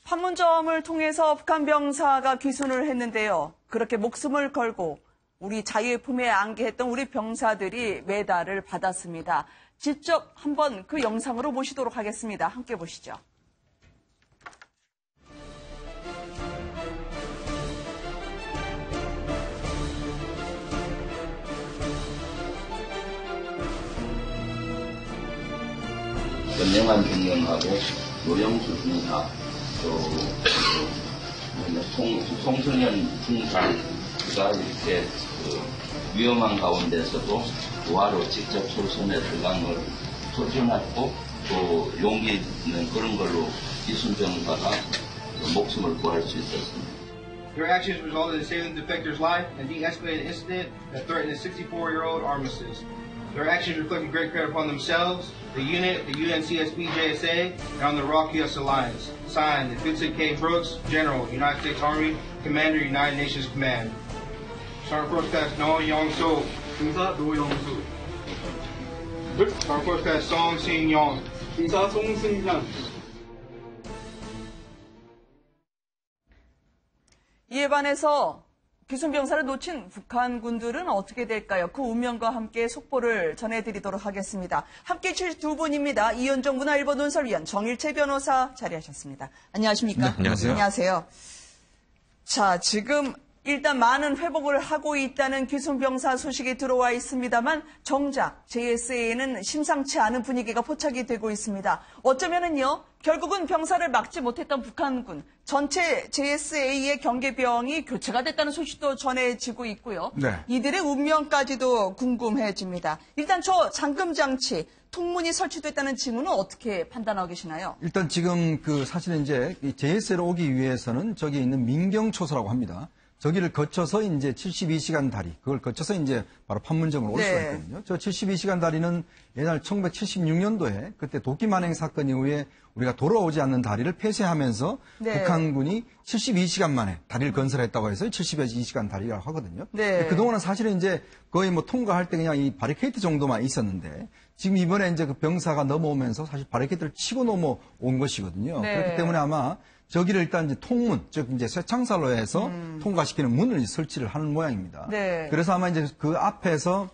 판문점을 통해서 북한 병사가 귀순을 했는데요. 그렇게 목숨을 걸고 우리 자유의 품에 안기했던 우리 병사들이 메달을 받았습니다. 직접 한번 그 영상으로 모시도록 하겠습니다. 함께 보시죠. 연명한 중령하고 노영수 중사, 송승현 중사가 이렇게 위험한 가운데서도 부하로 직접 솔선에 들어간 걸 소중하고 또 용기 있는 그런 걸로 이순병사가 목숨을 구할 수 있었습니다. Their actions resulted in saving the defector's life and de-escalated an incident that threatened a 64-year-old armistice. Their actions reflected great credit upon themselves, the unit, the UNCSB JSA, and on the ROK-US Alliance. Signed, Vincent K. Brooks, General, United States Army, Commander, United Nations Command. Sergeant First Class No Young-soo, 중사 노영수. Sergeant First Class Song Sin-yong, 중사 송승현. 이에 반해서 귀순병사를 놓친 북한군들은 어떻게 될까요? 그 운명과 함께 속보를 전해드리도록 하겠습니다. 함께해 주실 두 분입니다. 이현정 문화일보 논설위원, 정일채 변호사 자리하셨습니다. 안녕하십니까? 네, 안녕하세요. 안녕하세요. 자, 지금 일단 많은 회복을 하고 있다는 귀순병사 소식이 들어와 있습니다만 정작 JSA에는 심상치 않은 분위기가 포착이 되고 있습니다. 어쩌면은요, 결국은 병사를 막지 못했던 북한군, 전체 JSA의 경계병이 교체가 됐다는 소식도 전해지고 있고요. 네. 이들의 운명까지도 궁금해집니다. 일단 저 잠금장치, 통문이 설치됐다는 징후는 어떻게 판단하고 계시나요? 일단 지금 사실은 이제 JSA로 오기 위해서는 저기 있는 민경초소라고 합니다. 저기를 거쳐서 이제 72시간 다리, 그걸 거쳐서 이제 바로 판문점으로 올 수가 있거든요. 저 72시간 다리는 옛날 1976년도에 그때 도끼 만행 사건 이후에 우리가 돌아오지 않는 다리를 폐쇄하면서 북한군이 72시간 만에 다리를 건설했다고 해서 72시간 다리라고 하거든요. 그동안은 사실은 이제 거의 뭐 통과할 때 그냥 이 바리케이트 정도만 있었는데 지금 이번에 이제 그 병사가 넘어오면서 사실 바리케이트를 치고 넘어온 것이거든요. 그렇기 때문에 아마 저기를 일단 이제 통문, 즉 이제 쇠창살로 해서 통과시키는 문을 설치를 하는 모양입니다. 그래서 아마 이제 그 앞에서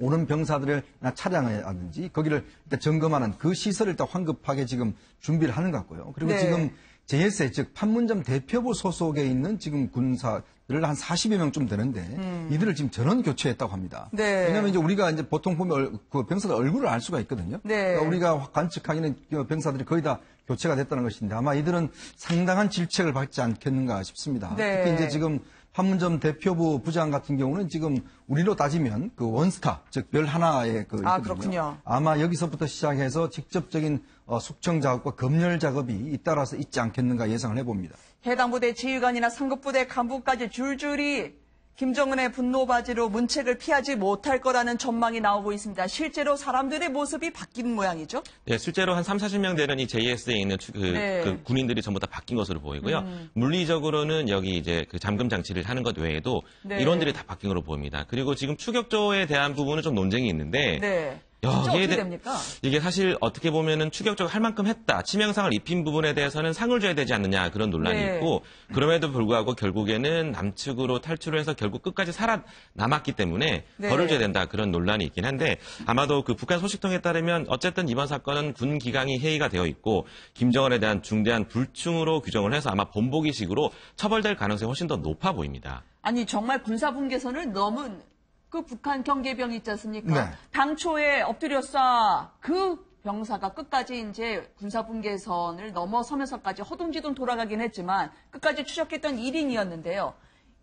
오는 병사들을 차량이라든지 거기를 일단 점검하는 그 시설을 일단 황급하게 지금 준비를 하는 것 같고요. 그리고 지금 JSA, 즉 판문점 대표부 소속에 있는 지금 군사들을 한 40여 명쯤 되는데 이들을 지금 전원 교체했다고 합니다. 왜냐하면 이제 우리가 이제 보통 보면 그 병사들 얼굴을 알 수가 있거든요. 그러니까 우리가 관측하기는 병사들이 거의 다 교체가 됐다는 것인데 아마 이들은 상당한 질책을 받지 않겠는가 싶습니다. 특히 이제 지금 판문점 대표부 부장 같은 경우는 지금 우리로 따지면 그 원스타, 즉 별 하나의 그렇군요. 아마 여기서부터 시작해서 직접적인 숙청 작업과 검열 작업이 잇따라서 있지 않겠는가 예상을 해봅니다. 해당 부대 지휘관이나 상급부대 간부까지 줄줄이 김정은의 분노바지로 문책을 피하지 못할 거라는 전망이 나오고 있습니다. 실제로 사람들의 모습이 바뀐 모양이죠? 네, 실제로 한 30-40명 되는 이 JSA에 있는 그 군인들이 전부 다 바뀐 것으로 보이고요. 물리적으로는 여기 이제 그 잠금 장치를 하는 것 외에도 인원들이 다 바뀐 것으로 보입니다. 그리고 지금 추격조에 대한 부분은 좀 논쟁이 있는데 어떻게 됩니까? 이게 사실 어떻게 보면은 추격조가 할 만큼 했다. 치명상을 입힌 부분에 대해서는 상을 줘야 되지 않느냐 그런 논란이 있고 그럼에도 불구하고 결국에는 남측으로 탈출을 해서 결국 끝까지 살아남았기 때문에 벌을 줘야 된다 그런 논란이 있긴 한데 아마도 그 북한 소식통에 따르면 어쨌든 이번 사건은 군 기강이 해이가 되어 있고 김정은에 대한 중대한 불충으로 규정을 해서 아마 본보기식으로 처벌될 가능성이 훨씬 더 높아 보입니다. 아니 정말 군사분계선을 넘은 그 북한 경계병이 있지 않습니까? 당초에 엎드려 쏴 그 병사가 끝까지 이제 군사분계선을 넘어서면서까지 허둥지둥 돌아가긴 했지만 끝까지 추적했던 1인이었는데요.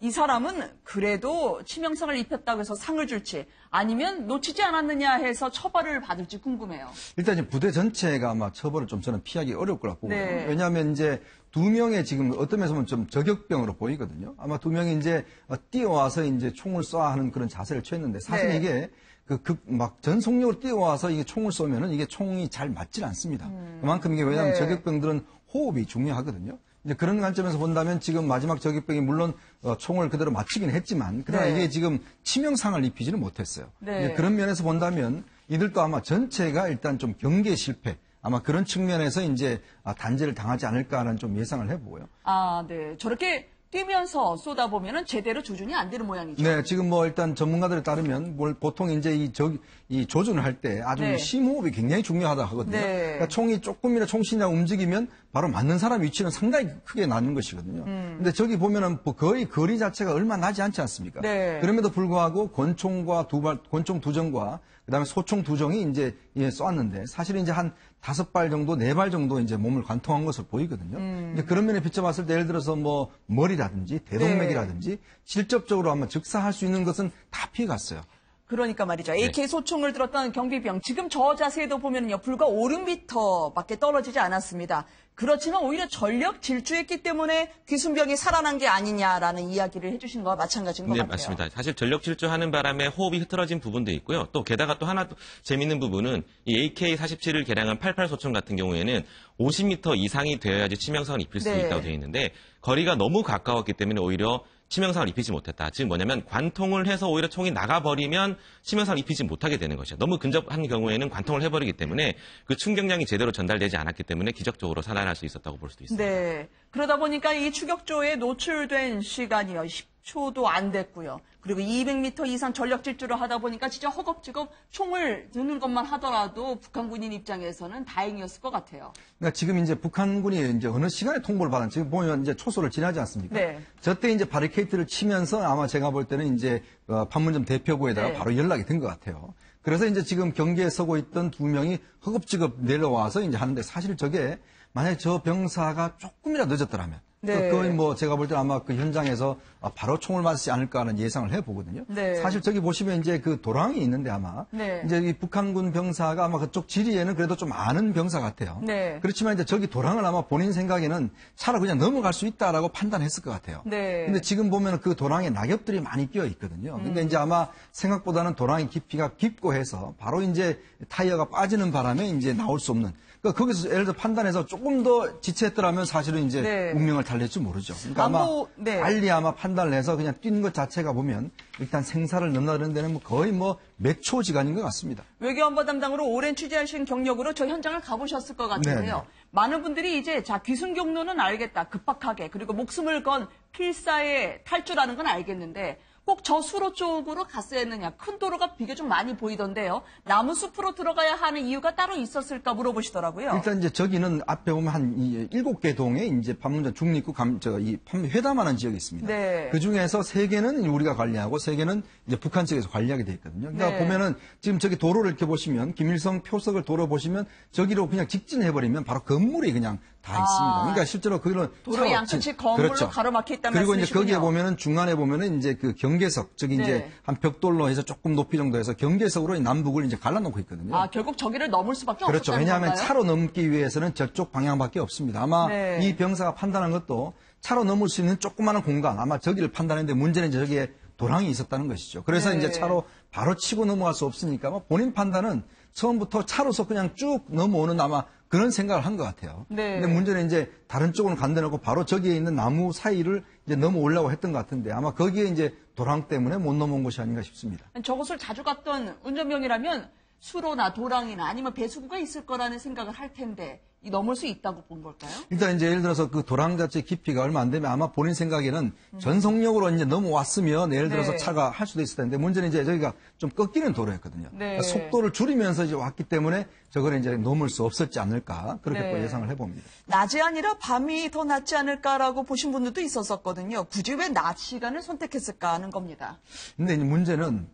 이 사람은 그래도 치명상을 입혔다고 해서 상을 줄지 아니면 놓치지 않았느냐 해서 처벌을 받을지 궁금해요. 일단 이제 부대 전체가 아마 처벌을 좀 저는 피하기 어려울 거라고 보거든요. 왜냐하면 이제 두 명의 지금 어떤 면에서 보면 좀 저격병으로 보이거든요. 아마 두 명이 이제 뛰어와서 이제 총을 쏴 하는 그런 자세를 취했는데 사실 이게 막 전속력으로 뛰어와서 이게 총을 쏘면은 이게 총이 잘 맞질 않습니다. 그만큼 이게 왜냐하면 저격병들은 호흡이 중요하거든요. 이제 그런 관점에서 본다면 지금 마지막 저격병이 물론 총을 그대로 맞추긴 했지만 그러나 이게 지금 치명상을 입히지는 못했어요. 그런 면에서 본다면 이들도 아마 전체가 일단 좀 경계 실패 아마 그런 측면에서 이제 단죄를 당하지 않을까 하는 좀 예상을 해보고요. 아, 네. 저렇게 뛰면서 쏘다 보면은 제대로 조준이 안 되는 모양이죠. 네, 지금 뭐 일단 전문가들에 따르면 보통 이제 이 조준을 할 때 아주 네. 심호흡이 굉장히 중요하다 하거든요. 네. 그러니까 총이 조금이나 총신이나 움직이면 바로 맞는 사람 위치는 상당히 크게 나는 것이거든요. 근데 저기 보면은 거의 거리 자체가 얼마 나지 않지 않습니까? 네. 그럼에도 불구하고 권총 2정과 그다음에 소총 2정이 이제 쏘았는데 사실은 이제 한 5발 정도, 4발 정도 이제 몸을 관통한 것으로 보이거든요. 근데 그런 면에 비춰봤을 때 예를 들어서 뭐 머리라든지 대동맥이라든지 실질적으로 아마 즉사할 수 있는 것은 다 피해갔어요. 그러니까 말이죠. AK 소총을 들었던 경비병. 지금 저 자세에도 보면요. 불과 5, 6m밖에 떨어지지 않았습니다. 그렇지만 오히려 전력 질주했기 때문에 귀순병이 살아난 게 아니냐라는 이야기를 해주신 거와 마찬가지인 것 네, 같아요. 맞습니다. 사실 전력 질주하는 바람에 호흡이 흐트러진 부분도 있고요. 또 게다가 또 하나 재밌는 부분은 이 AK-47을 개량한 88 소총 같은 경우에는 50m 이상이 되어야지 치명상을 입힐 수 네. 있다고 되어 있는데 거리가 너무 가까웠기 때문에 오히려 치명상을 입히지 못했다. 즉 뭐냐면 관통을 해서 오히려 총이 나가버리면 치명상을 입히지 못하게 되는 것이죠. 너무 근접한 경우에는 관통을 해버리기 때문에 그 충격량이 제대로 전달되지 않았기 때문에 기적적으로 살아날 수 있었다고 볼 수도 있습니다. 네. 그러다 보니까 이 추격조에 노출된 시간이요. 10초도 안 됐고요. 그리고 200m 이상 전력 질주를 하다 보니까 진짜 허겁지겁 총을 드는 것만 하더라도 북한 군인 입장에서는 다행이었을 것 같아요. 그러니까 지금 이제 북한군이 이제 어느 시간에 통보를 받았는지 지금 보면 이제 초소를 지나지 않습니까? 네. 저때 이제 바리케이트를 치면서 아마 제가 볼 때는 이제 판문점 대표부에다가 네. 바로 연락이 된 것 같아요. 그래서 이제 지금 경계에 서고 있던 2명이 허겁지겁 내려와서 이제 하는데 사실 저게 만약에 저 병사가 조금이라도 늦었더라면 네. 거의 뭐 제가 볼 때 아마 그 현장에서 바로 총을 맞지 않을까 하는 예상을 해보거든요. 네. 사실 저기 보시면 이제 그 도랑이 있는데 아마 네. 이제 이 북한군 병사가 아마 그쪽 지리에는 그래도 좀 아는 병사 같아요. 네. 그렇지만 이제 저기 도랑을 아마 본인 생각에는 차로 그냥 넘어갈 수 있다라고 판단했을 것 같아요. 네. 근데 지금 보면 그 도랑에 낙엽들이 많이 끼어 있거든요. 근데 이제 아마 생각보다는 도랑의 깊이가 깊고 해서 바로 이제 타이어가 빠지는 바람에 이제 나올 수 없는. 그러니까 거기서 예를 들어 판단해서 조금 더 지체했더라면 사실은 이제 네. 운명을 달랠지 모르죠. 그러니까 아마 네. 빨리 아마 판단을 해서 그냥 뛰는 것 자체가 보면 일단 생사를 넘나드는 데는 뭐 거의 뭐 몇 초 지간인 것 같습니다. 외교안보 담당으로 오랜 취재하신 경력으로 저 현장을 가보셨을 것 같은데요. 네네. 많은 분들이 이제 귀순 경로는 알겠다. 급박하게. 그리고 목숨을 건 필사의 탈주라는 건 알겠는데 꼭 저 수로 쪽으로 갔어야 했느냐. 큰 도로가 비교적 많이 보이던데요. 나무 숲으로 들어가야 하는 이유가 따로 있었을까 물어보시더라고요. 일단 이제 저기는 앞에 보면 한 7개 동에 이제 판문점 중립구 회담하는 지역이 있습니다. 네. 그 중에서 3개는 우리가 관리하고 3개는 이제 북한 측에서 관리하게 돼 있거든요. 그러니까 네. 보면은 지금 저기 도로를 이렇게 보시면 김일성 표석을 도로 보시면 저기로 그냥 직진해버리면 바로 건물이 그냥 다 있습니다. 그러니까 실제로 그거는 도로 양끝이 건물로 그렇죠. 가로막혀 있다는 그리고 이제 말씀이시군요. 거기에 보면은 중간에 보면은 이제 그 경계석 저기 네. 이제 한 벽돌로 해서 조금 높이 정도 해서 경계석으로 남북을 이제 갈라놓고 있거든요. 아, 결국 저기를 넘을 수밖에 그렇죠. 없었다는 왜냐하면 건가요? 차로 넘기 위해서는 저쪽 방향밖에 없습니다. 아마 네. 이 병사가 판단한 것도 차로 넘을 수 있는 조그마한 공간, 아마 저기를 판단했는데 문제는 저기에 도랑이 있었다는 것이죠. 그래서 네. 이제 차로 바로 치고 넘어갈 수 없으니까 아마 본인 판단은 처음부터 차로서 그냥 쭉 넘어오는 아마 그런 생각을 한 것 같아요. 네. 근데 문제는 이제 다른 쪽으로 간대놓고 바로 저기에 있는 나무 사이를 이제 넘어오려고 했던 것 같은데 아마 거기에 이제 도랑 때문에 못 넘어온 것이 아닌가 싶습니다. 저곳을 자주 갔던 운전병이라면 수로나 도랑이나 아니면 배수구가 있을 거라는 생각을 할 텐데 이 넘을 수 있다고 본 걸까요? 일단 이제 예를 들어서 그 도랑 자체 깊이가 얼마 안 되면 아마 본인 생각에는 전속력으로 이제 넘어왔으면 예를 들어서 네. 차가 할 수도 있을 텐데 문제는 이제 저기가 좀 꺾이는 도로였거든요. 네. 그러니까 속도를 줄이면서 이제 왔기 때문에 저걸 이제 넘을 수 없었지 않을까 그렇게 네. 또 예상을 해봅니다. 낮이 낮이 아니라 밤이 더 낫지 않을까라고 보신 분들도 있었었거든요. 굳이 왜 낮 시간을 선택했을까 하는 겁니다. 근데 이제 문제는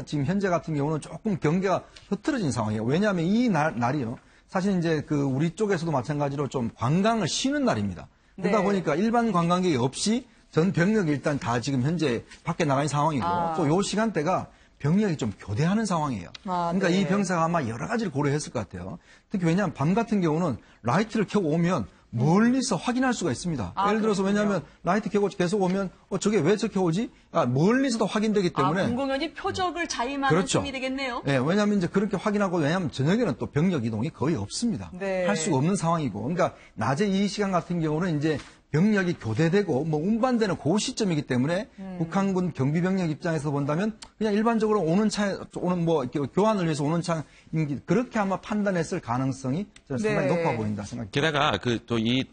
지금 현재 같은 경우는 조금 경계가 흐트러진 상황이에요. 왜냐하면 이 날이요. 사실 이제 그 우리 쪽에서도 마찬가지로 좀 관광을 쉬는 날입니다. 그러다 네. 보니까 일반 관광객이 없이 전 병력이 일단 다 지금 현재 밖에 나가 있는 상황이고 또 요 시간대가 병력이 좀 교대하는 상황이에요. 그러니까 네. 이 병사가 아마 여러 가지를 고려했을 것 같아요. 특히 왜냐하면 밤 같은 경우는 라이트를 켜고 오면 멀리서 확인할 수가 있습니다. 예를 들어서 그렇군요. 왜냐하면 라이트 켜고 계속 오면 저게 왜 저렇게 오지? 멀리서도 확인되기 때문에 공공연히 표적을 자임하는 그렇죠. 셈이 되겠네요. 네, 왜냐하면 이제 그렇게 확인하고 왜냐하면 저녁에는 또 병력 이동이 거의 없습니다. 네. 할 수가 없는 상황이고, 그러니까 낮에 이 시간 같은 경우는 이제 병력이 교대되고 뭐 운반되는 그 시점이기 때문에 북한군 경비병력 입장에서 본다면 그냥 일반적으로 오는 뭐 교환을 위해서 오는 차 그렇게 아마 판단했을 가능성이 저는 상당히 높아 보인다 생각합니다. 게다가 또 이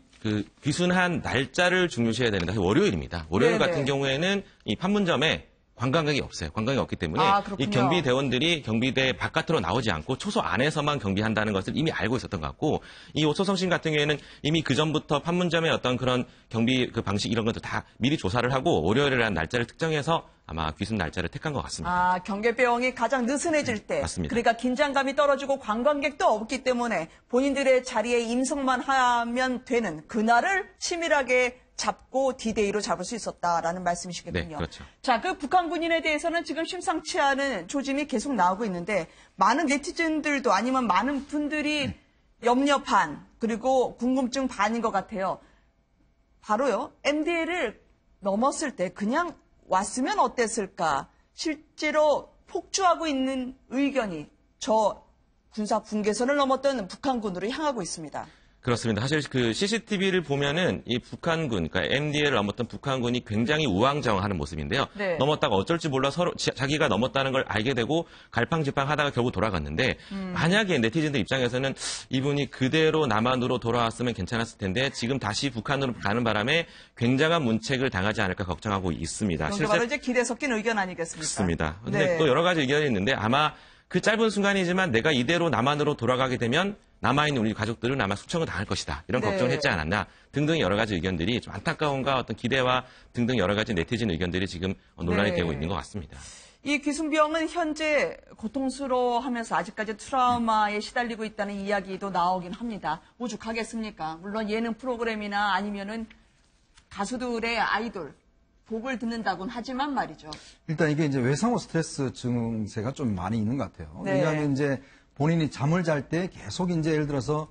귀순한 날짜를 중요시해야 되는데 월요일입니다. 월요일 네네. 같은 경우에는 이 판문점에 관광객이 없어요. 관광객이 없기 때문에 그렇군요. 이 경비대원들이 경비대 바깥으로 나오지 않고 초소 안에서만 경비한다는 것을 이미 알고 있었던 것 같고 이 오소성신 같은 경우에는 이미 그 전부터 판문점의 어떤 그런 경비 그 방식 이런 것도 다 미리 조사를 하고 월요일이라는 날짜를 특정해서 아마 귀순 날짜를 택한 것 같습니다. 경계병이 가장 느슨해질 때. 맞습니다. 그러니까 긴장감이 떨어지고 관광객도 없기 때문에 본인들의 자리에 임성만 하면 되는 그날을 치밀하게 잡고 D-Day로 잡을 수 있었다라는 말씀이시겠군요. 네, 그렇죠. 자, 그 북한 군인에 대해서는 지금 심상치 않은 조짐이 계속 나오고 있는데 많은 네티즌들도 아니면 많은 분들이 염려 반 그리고 궁금증 반인 것 같아요. 바로요. MDL을 넘었을 때 그냥 왔으면 어땠을까? 실제로 폭주하고 있는 의견이 저 군사 분계선을 넘었던 북한군으로 향하고 있습니다. 그렇습니다. 사실 그 CCTV를 보면은 이 북한군, 그러니까 MDL을 넘었던 북한군이 굉장히 우왕좌왕하는 모습인데요. 네. 넘었다가 어쩔 줄 몰라 서로 자기가 넘었다는 걸 알게 되고 갈팡질팡하다가 결국 돌아갔는데 만약에 네티즌들 입장에서는 이분이 그대로 남한으로 돌아왔으면 괜찮았을 텐데 지금 다시 북한으로 가는 바람에 굉장한 문책을 당하지 않을까 걱정하고 있습니다. 그게 바로 이제 길에 섞인 의견 아니겠습니까? 그렇습니다. 근데 네. 또 여러 가지 의견이 있는데 아마 그 짧은 순간이지만 내가 이대로 남한으로 돌아가게 되면 남아있는 우리 가족들은 아마 수청을 당할 것이다. 이런 네. 걱정을 했지 않았나 등등 여러 가지 의견들이 좀 안타까움과 어떤 기대와 등등 여러 가지 네티즌 의견들이 지금 논란이 네. 되고 있는 것 같습니다. 이 귀순병은 현재 고통스러워하면서 아직까지 트라우마에 시달리고 있다는 이야기도 나오긴 합니다. 오죽하겠습니까? 물론 예능 프로그램이나 아니면은 가수들의 아이돌 곡을 듣는다고는 하지만 말이죠. 일단 이게 이제 외상후 스트레스 증세가 좀 많이 있는 것 같아요. 네. 왜냐하면 이제 본인이 잠을 잘 때 계속 이제 예를 들어서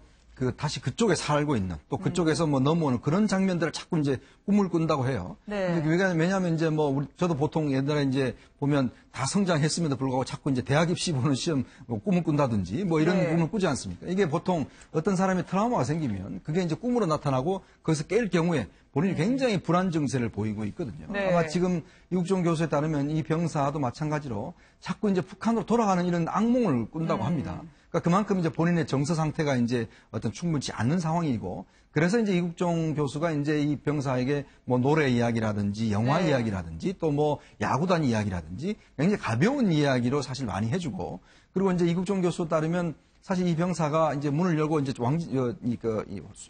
다시 그쪽에 살고 있는 또 그쪽에서 뭐 넘어오는 그런 장면들을 자꾸 이제 꿈을 꾼다고 해요. 네. 왜냐하면 이제 저도 보통 옛날에 이제 보면 다 성장했음에도 불구하고 자꾸 이제 대학 입시 보는 시험 꿈을 꾼다든지 뭐 이런 네. 꿈을 꾸지 않습니까? 이게 보통 어떤 사람이 트라우마가 생기면 그게 이제 꿈으로 나타나고 거기서 깰 경우에 본인이 굉장히 불안 증세를 보이고 있거든요. 네. 아마 지금 이국종 교수에 따르면 이 병사도 마찬가지로 자꾸 이제 북한으로 돌아가는 이런 악몽을 꾼다고 합니다. 그러니까 그만큼 이제 본인의 정서 상태가 이제 어떤 충분치 않는 상황이고 그래서 이제 이국종 교수가 이제 이 병사에게 뭐 노래 이야기라든지 영화 네. 이야기라든지 또 뭐 야구단 이야기라든지 굉장히 가벼운 이야기로 사실 많이 해주고 그리고 이제 이국종 교수 따르면 사실 이 병사가 이제 문을 열고 이제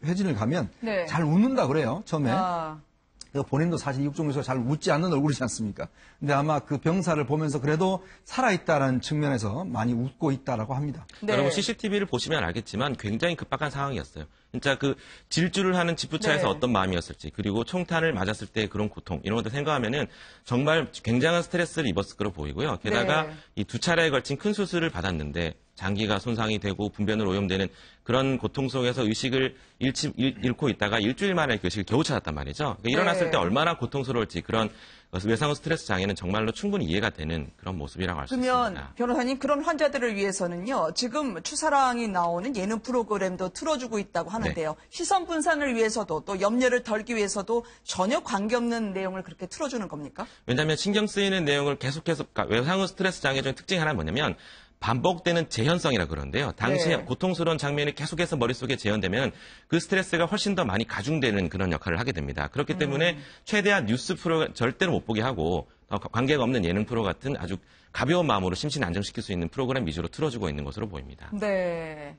회진을 가면 네. 잘 웃는다 그래요 처음에. 아, 본인도 사실 이국종 교수가 잘 웃지 않는 얼굴이지 않습니까? 근데 아마 그 병사를 보면서 그래도 살아있다라는 측면에서 많이 웃고 있다라고 합니다. 네. 여러분 CCTV를 보시면 알겠지만 굉장히 급박한 상황이었어요. 진짜 그 질주를 하는 지프차에서 네. 어떤 마음이었을지 그리고 총탄을 맞았을 때 그런 고통 이런 것들 생각하면은 정말 굉장한 스트레스를 입었을 거로 보이고요. 게다가 네. 이 두 차례에 걸친 큰 수술을 받았는데 장기가 손상이 되고 분변으로 오염되는 그런 고통 속에서 의식을 잃고 있다가 일주일 만에 그 의식을 겨우 찾았단 말이죠. 그러니까 일어났을 네. 때 얼마나 고통스러울지 그런 외상후 스트레스 장애는 정말로 충분히 이해가 되는 그런 모습이라고 할 수 그러면 있습니다. 변호사님 그런 환자들을 위해서는요. 지금 추사랑이 나오는 예능 프로그램도 틀어주고 있다고 하는데요. 시선 분산을 위해서도 또 염려를 덜기 위해서도 전혀 관계없는 내용을 그렇게 틀어주는 겁니까? 왜냐하면 신경 쓰이는 내용을 계속해서 그러니까 외상후 스트레스 장애 중에 특징 하나는 뭐냐면 반복되는 재현성이라 그러는데요. 당시에 네. 고통스러운 장면이 계속해서 머릿속에 재현되면 그 스트레스가 훨씬 더 많이 가중되는 그런 역할을 하게 됩니다. 그렇기 때문에 최대한 뉴스 프로 절대로 못 보게 하고 관계가 없는 예능 프로 같은 아주 가벼운 마음으로 심신 안정시킬 수 있는 프로그램 위주로 틀어주고 있는 것으로 보입니다. 네.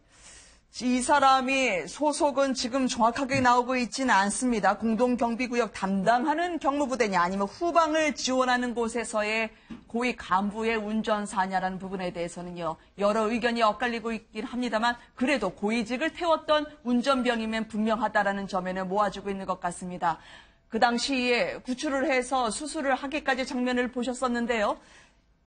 이 사람이 소속은 지금 정확하게 나오고 있지는 않습니다. 공동경비구역 담당하는 경무부대냐 아니면 후방을 지원하는 곳에서의 고위 간부의 운전사냐라는 부분에 대해서는요. 여러 의견이 엇갈리고 있긴 합니다만 그래도 고위직을 태웠던 운전병이면 분명하다라는 점에는 모아지고 있는 것 같습니다. 그 당시에 구출을 해서 수술을 하기까지 장면을 보셨었는데요.